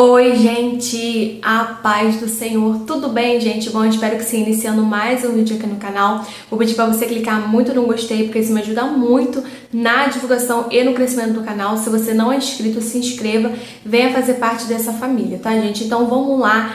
Oi, gente, a paz do Senhor, tudo bem, gente? Bom, espero que sim, iniciando mais um vídeo aqui no canal. Vou pedir para você clicar muito no gostei, porque isso me ajuda muito na divulgação e no crescimento do canal. Se você não é inscrito, se inscreva, venha fazer parte dessa família, tá, gente? Então vamos lá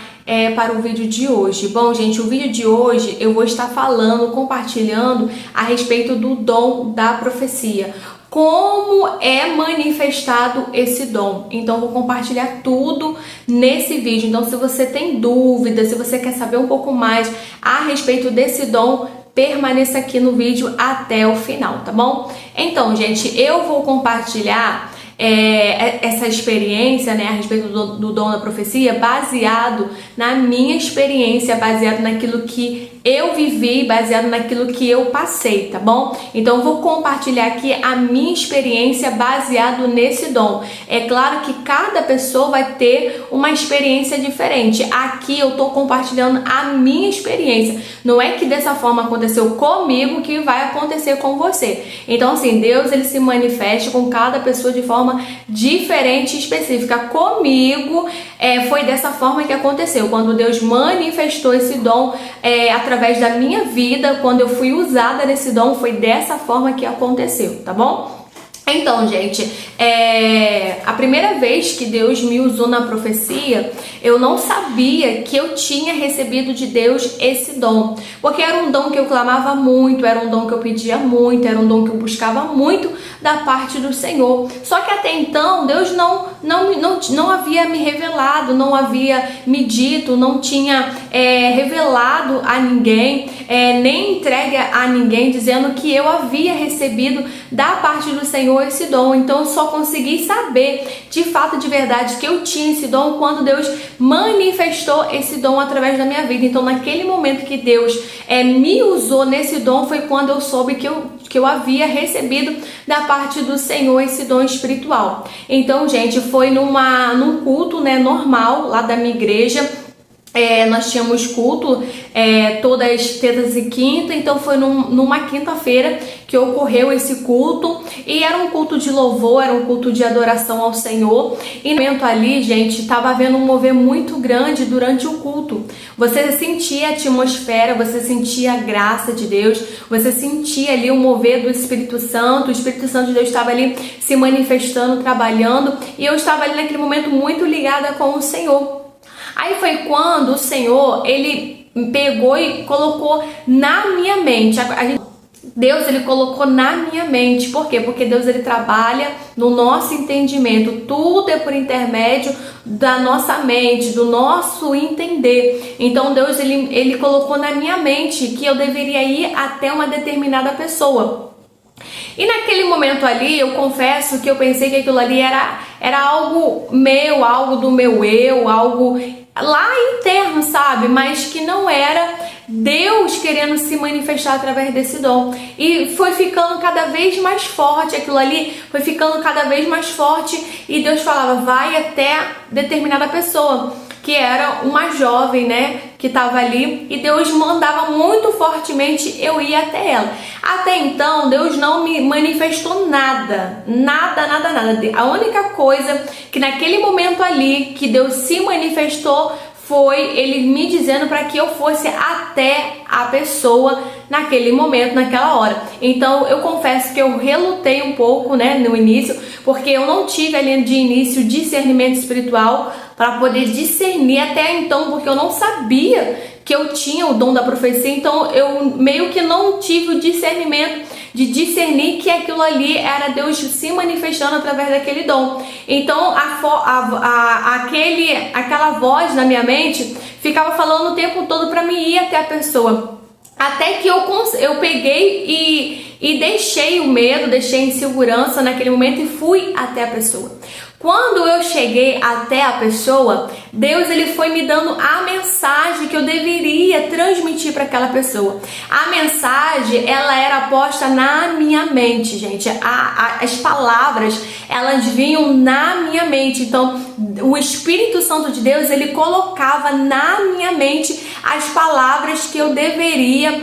para o vídeo de hoje. Bom, gente, o vídeo de hoje eu vou estar falando, compartilhando a respeito do dom da profecia. Como é manifestado esse dom? Então, vou compartilhar tudo nesse vídeo. Então, se você tem dúvidas, se você quer saber um pouco mais a respeito desse dom, permaneça aqui no vídeo até o final, tá bom? Então, gente, eu vou compartilhar essa experiência, né, a respeito do dom da profecia, baseado na minha experiência, baseado naquilo que eu vivi, baseado naquilo que eu passei, tá bom? Então eu vou compartilhar aqui a minha experiência baseado nesse dom. É claro que cada pessoa vai ter uma experiência diferente. Aqui eu tô compartilhando a minha experiência. Não é que dessa forma aconteceu comigo que vai acontecer com você. Então assim, Deus ele se manifesta com cada pessoa de forma diferente e específica. Comigo foi dessa forma que aconteceu. Quando Deus manifestou esse dom através da minha vida, quando eu fui usada nesse dom, foi dessa forma que aconteceu, tá bom? Então, gente, a primeira vez que Deus me usou na profecia, eu não sabia que eu tinha recebido de Deus esse dom, porque era um dom que eu clamava muito, era um dom que eu pedia muito, era um dom que eu buscava muito da parte do Senhor. Só que até então, Deus não havia me revelado, não havia me dito, não tinha revelado a ninguém, nem entregue a ninguém, dizendo que eu havia recebido da parte do Senhor esse dom. Então eu só consegui saber de fato, de verdade, que eu tinha esse dom quando Deus manifestou esse dom através da minha vida. Então naquele momento que Deus me usou nesse dom, foi quando eu soube que eu havia recebido da parte do Senhor esse dom espiritual. Então, gente, foi num culto, né, normal lá da minha igreja. Nós tínhamos culto todas as terças e quinta, então foi numa quinta-feira que ocorreu esse culto, e era um culto de louvor, era um culto de adoração ao Senhor. E no momento ali, gente, estava havendo um mover muito grande durante o culto. Você sentia a atmosfera, você sentia a graça de Deus, você sentia ali o mover do Espírito Santo. O Espírito Santo de Deus estava ali se manifestando, trabalhando, e eu estava ali naquele momento muito ligada com o Senhor. Aí foi quando o Senhor, ele pegou e colocou na minha mente. Deus, ele colocou na minha mente. Por quê? Porque Deus, ele trabalha no nosso entendimento. Tudo é por intermédio da nossa mente, do nosso entender. Então Deus, ele colocou na minha mente que eu deveria ir até uma determinada pessoa. E naquele momento ali, eu confesso que eu pensei que aquilo ali era algo meu, algo do meu eu, algo lá interno, sabe? Mas que não era Deus querendo se manifestar através desse dom. E foi ficando cada vez mais forte aquilo ali, foi ficando cada vez mais forte, e Deus falava, vai até determinada pessoa, que era uma jovem, né, que estava ali, e Deus mandava muito fortemente eu ir até ela. Até então, Deus não me manifestou nada. A única coisa que naquele momento ali, que Deus se manifestou, foi ele me dizendo para que eu fosse até a pessoa naquele momento, naquela hora. Então eu confesso que eu relutei um pouco, né, no início, porque eu não tive ali de início discernimento espiritual para poder discernir até então, porque eu não sabia que eu tinha o dom da profecia. Então eu meio que não tive o discernimento de discernir que aquilo ali era Deus se manifestando através daquele dom. Então aquela voz na minha mente ficava falando o tempo todo para mim ir até a pessoa. Até que eu peguei e deixei o medo, deixei a insegurança naquele momento e fui até a pessoa. Quando eu cheguei até a pessoa, Deus, ele foi me dando a mensagem que eu deveria transmitir para aquela pessoa. A mensagem, ela era posta na minha mente, gente. As palavras, elas vinham na minha mente. Então, o Espírito Santo de Deus, ele colocava na minha mente as palavras que eu deveria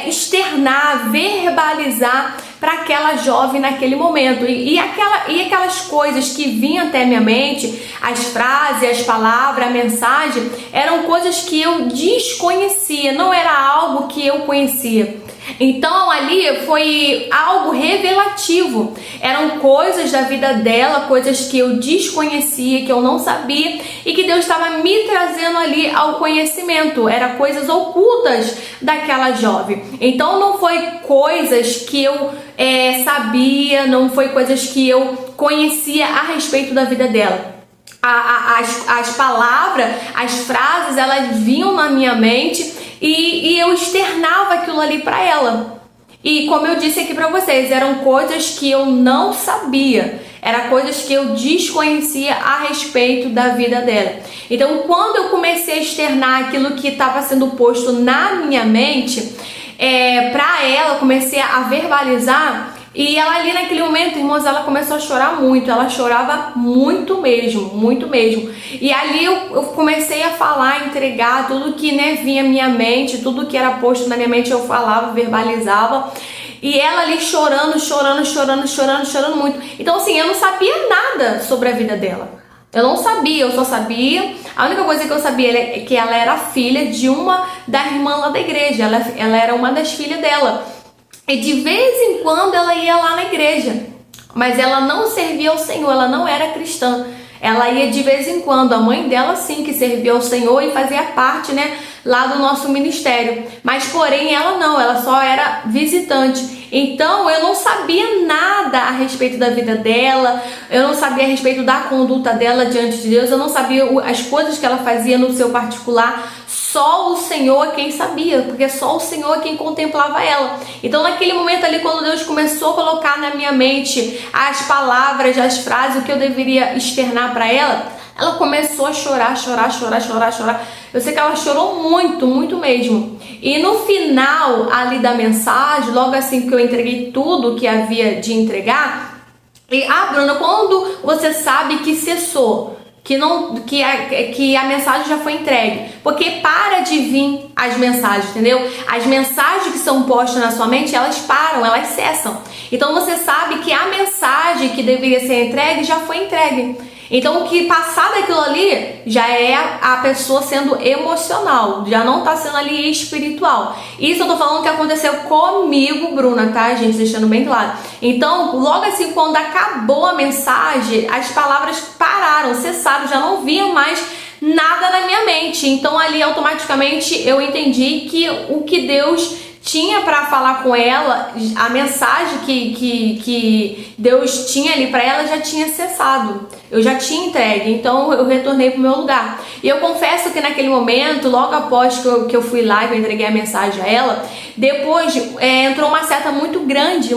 externar, verbalizar para aquela jovem naquele momento. E aquelas coisas que vinham até minha mente, as frases, as palavras, a mensagem, eram coisas que eu desconhecia, não era algo que eu conhecia. Então ali foi algo revelativo, eram coisas da vida dela, coisas que eu desconhecia, que eu não sabia e que Deus estava me trazendo ali ao conhecimento, eram coisas ocultas daquela jovem. Então não foi coisas que eu sabia, não foi coisas que eu conhecia a respeito da vida dela. As palavras, as frases, elas vinham na minha mente e eu externava aquilo ali para ela. E como eu disse aqui para vocês, eram coisas que eu não sabia, eram coisas que eu desconhecia a respeito da vida dela. Então, quando eu comecei a externar aquilo que estava sendo posto na minha mente, para ela, comecei a verbalizar. E ela ali naquele momento, irmãos, ela começou a chorar muito, ela chorava muito mesmo, muito mesmo. E ali eu comecei a falar, entregar tudo que vinha à minha mente, tudo que era posto na minha mente eu falava, verbalizava. E ela ali chorando muito. Então assim, eu não sabia nada sobre a vida dela. Eu não sabia, eu só sabia, a única coisa que eu sabia é que ela era filha de uma da irmã lá da igreja, ela era uma das filhas dela. E de vez em quando ela ia lá na igreja, mas ela não servia ao Senhor, ela não era cristã. Ela ia de vez em quando, a mãe dela sim que servia ao Senhor e fazia parte, lá do nosso ministério. Mas porém ela não, ela só era visitante. Então eu não sabia nada a respeito da vida dela, eu não sabia a respeito da conduta dela diante de Deus, eu não sabia as coisas que ela fazia no seu particular. Só o Senhor é quem sabia, porque só o Senhor é quem contemplava ela. Então naquele momento ali, quando Deus começou a colocar na minha mente as palavras, as frases, o que eu deveria externar para ela, ela começou a chorar. Eu sei que ela chorou muito, muito mesmo. E no final ali da mensagem, logo assim que eu entreguei tudo que havia de entregar, Bruna, quando você sabe que cessou, que a mensagem já foi entregue, porque para de vir as mensagens, entendeu? As mensagens que são postas na sua mente, elas param, elas cessam. Então você sabe que a mensagem que deveria ser entregue já foi entregue. Então o que passar daquilo ali já é a pessoa sendo emocional, já não tá sendo ali espiritual. Isso eu tô falando que aconteceu comigo, Bruna, tá, gente? Deixando bem claro. Então, logo assim, quando acabou a mensagem, as palavras pararam, cessaram, já não vinham mais nada na minha mente. Então ali automaticamente eu entendi que o que Deus tinha para falar com ela, a mensagem que Deus tinha ali para ela já tinha cessado, eu já tinha entregue, então eu retornei pro meu lugar. E eu confesso que naquele momento, logo após que eu fui lá e eu entreguei a mensagem a ela, depois entrou uma seta muito grande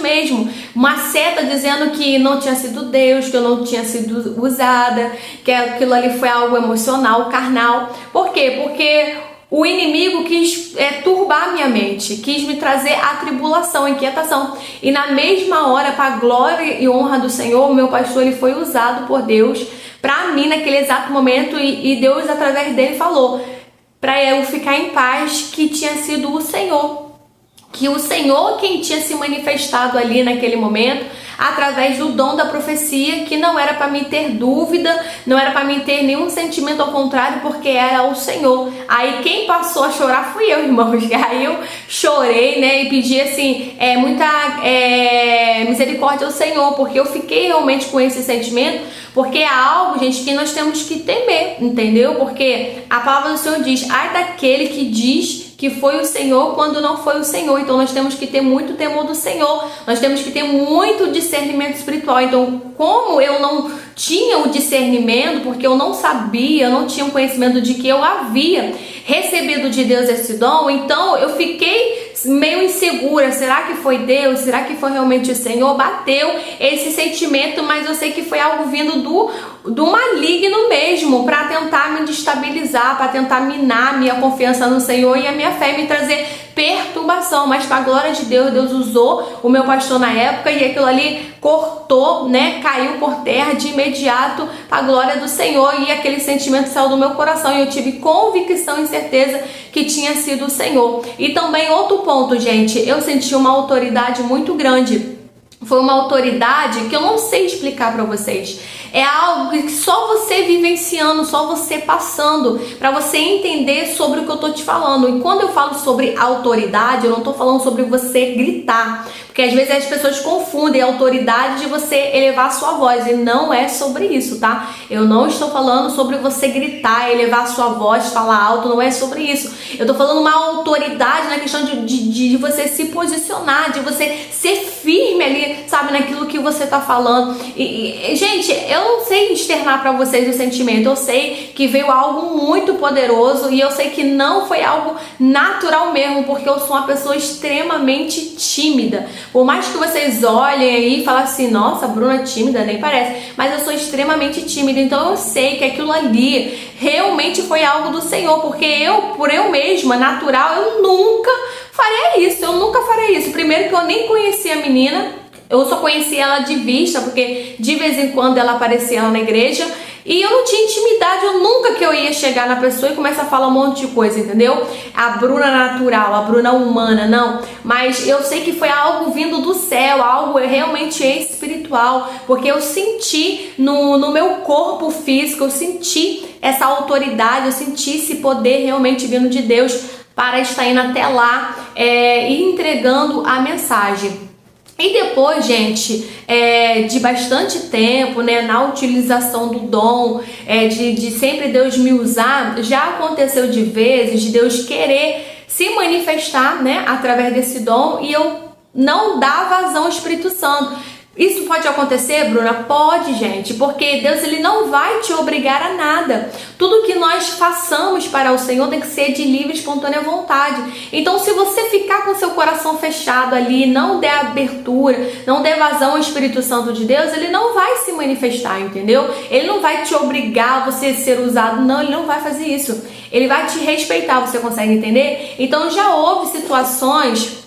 mesmo, uma seta dizendo que não tinha sido Deus, que eu não tinha sido usada, que aquilo ali foi algo emocional, carnal. Por quê? Porque o inimigo quis turbar a minha mente, quis me trazer a tribulação, a inquietação. E na mesma hora, para a glória e honra do Senhor, o meu pastor ele foi usado por Deus para mim naquele exato momento. E Deus, através dele, falou para eu ficar em paz, que tinha sido o Senhor. Que o Senhor quem tinha se manifestado ali naquele momento, através do dom da profecia, que não era para mim ter dúvida, não era para mim ter nenhum sentimento, ao contrário, porque era o Senhor. Aí quem passou a chorar fui eu, irmãos. Aí eu chorei, e pedi assim, muita misericórdia ao Senhor, porque eu fiquei realmente com esse sentimento, porque é algo, gente, que nós temos que temer, entendeu? Porque a palavra do Senhor diz, ai daquele que diz que foi o Senhor quando não foi o Senhor. Então nós temos que ter muito temor do Senhor, nós temos que ter muito discernimento espiritual. Então, como eu não tinha o discernimento, porque eu não sabia, eu não tinha o conhecimento de que eu havia recebido de Deus esse dom, então eu fiquei meio insegura, será que foi Deus? Será que foi realmente o Senhor? Bateu esse sentimento, mas eu sei que foi algo vindo do maligno mesmo, para tentar me destabilizar, para tentar minar minha confiança no Senhor e a minha fé, me trazer perturbação. Mas para a glória de Deus, Deus usou o meu pastor na época e aquilo ali cortou, né, caiu por terra de imediato, para a glória do Senhor, e aquele sentimento saiu do meu coração e eu tive convicção e certeza que tinha sido o Senhor. E também outro ponto, gente, eu senti uma autoridade muito grande. Foi uma autoridade que eu não sei explicar para vocês. É algo que só você vivenciando, só você passando, para você entender sobre o que eu tô te falando. E quando eu falo sobre autoridade, eu não tô falando sobre você gritar, porque às vezes as pessoas confundem a autoridade de você elevar a sua voz, e não é sobre isso, tá? Eu não estou falando sobre você gritar, elevar a sua voz, falar alto, não é sobre isso. Eu tô falando uma autoridade na questão de você se posicionar, de você ser firme ali, sabe, naquilo que você tá falando. E gente, eu não sei externar para vocês o sentimento, eu sei que veio algo muito poderoso e eu sei que não foi algo natural mesmo, porque eu sou uma pessoa extremamente tímida. Por mais que vocês olhem aí e falem assim, nossa, a Bruna é tímida, nem parece, mas eu sou extremamente tímida, então eu sei que aquilo ali realmente foi algo do Senhor, porque por eu mesma, natural, eu nunca faria isso, Primeiro que eu nem conhecia a menina, eu só conhecia ela de vista, porque de vez em quando ela aparecia lá na igreja, e eu não tinha intimidade, eu nunca que eu ia chegar na pessoa e começar a falar um monte de coisa, entendeu? A Bruna natural, a Bruna humana, não. Mas eu sei que foi algo vindo do céu, algo realmente espiritual, porque eu senti no meu corpo físico, eu senti essa autoridade, eu senti esse poder realmente vindo de Deus para estar indo até lá e entregando a mensagem. E depois, gente, de bastante tempo, né, na utilização do dom, de sempre Deus me usar, já aconteceu de vezes de Deus querer se manifestar, né, através desse dom, e eu não dar vazão ao Espírito Santo. Isso pode acontecer, Bruna? Pode, gente, porque Deus, ele não vai te obrigar a nada. Tudo que nós façamos para o Senhor tem que ser de livre e espontânea vontade. Então, se você ficar com seu coração fechado ali, não der abertura, não der vazão ao Espírito Santo de Deus, ele não vai se manifestar, entendeu? Ele não vai te obrigar a você ser usado, não, ele não vai fazer isso. Ele vai te respeitar, você consegue entender? Então, já houve situações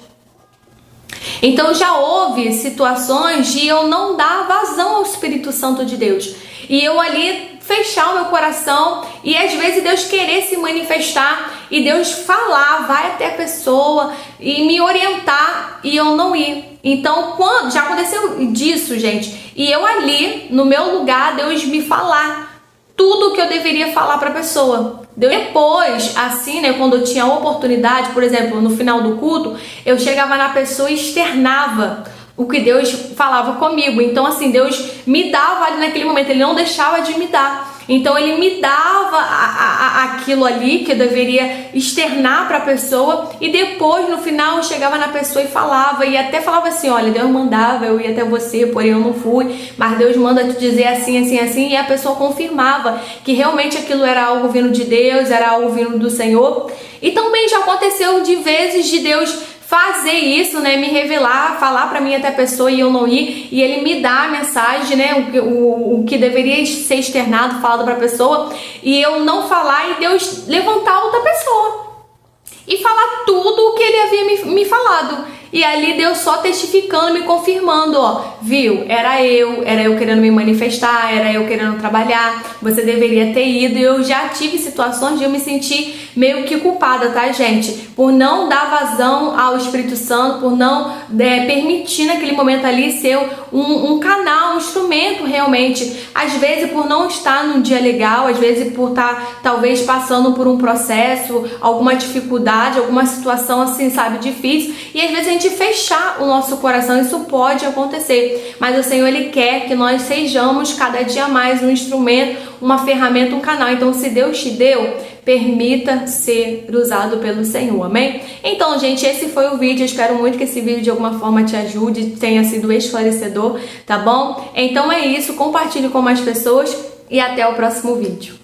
de eu não dar vazão ao Espírito Santo de Deus. E eu ali fechar o meu coração e às vezes Deus querer se manifestar e Deus falar, vai até a pessoa e me orientar e eu não ir. Então, quando já aconteceu disso, gente, e eu ali, no meu lugar, Deus me falar tudo o que eu deveria falar para a pessoa. Depois, assim, né, quando eu tinha a oportunidade, por exemplo, no final do culto, eu chegava na pessoa e externava o que Deus falava comigo. Então, assim, Deus me dava ali naquele momento, ele não deixava de me dar. Então ele me dava aquilo ali que eu deveria externar para a pessoa, e depois no final eu chegava na pessoa e falava, e até falava assim, olha, Deus mandava eu ir até você, porém eu não fui, mas Deus manda te dizer assim, assim, assim, e a pessoa confirmava que realmente aquilo era algo vindo de Deus, era algo vindo do Senhor. E também já aconteceu de vezes de Deus fazer isso, né, me revelar, falar pra mim até a pessoa e eu não ir, e ele me dá a mensagem, né, o que deveria ser externado, falado pra pessoa, e eu não falar, e Deus levantar outra pessoa e falar tudo o que ele havia me falado. E ali Deus só testificando, me confirmando, ó, viu? Era eu querendo me manifestar, era eu querendo trabalhar, você deveria ter ido. E eu já tive situações de eu me sentir meio que culpada, tá, gente? Por não dar vazão ao Espírito Santo, por não permitir naquele momento ali ser um canal, um instrumento realmente. Às vezes por não estar num dia legal, às vezes por estar talvez passando por um processo, alguma dificuldade, alguma situação assim, sabe, difícil. E às vezes a gente fechar o nosso coração, isso pode acontecer, mas o Senhor, ele quer que nós sejamos cada dia mais um instrumento, uma ferramenta, um canal. Então, se Deus te deu, permita ser usado pelo Senhor, amém? Então, gente, esse foi o vídeo. Eu espero muito que esse vídeo de alguma forma te ajude, tenha sido esclarecedor, tá bom? Então é isso, compartilhe com mais pessoas e até o próximo vídeo.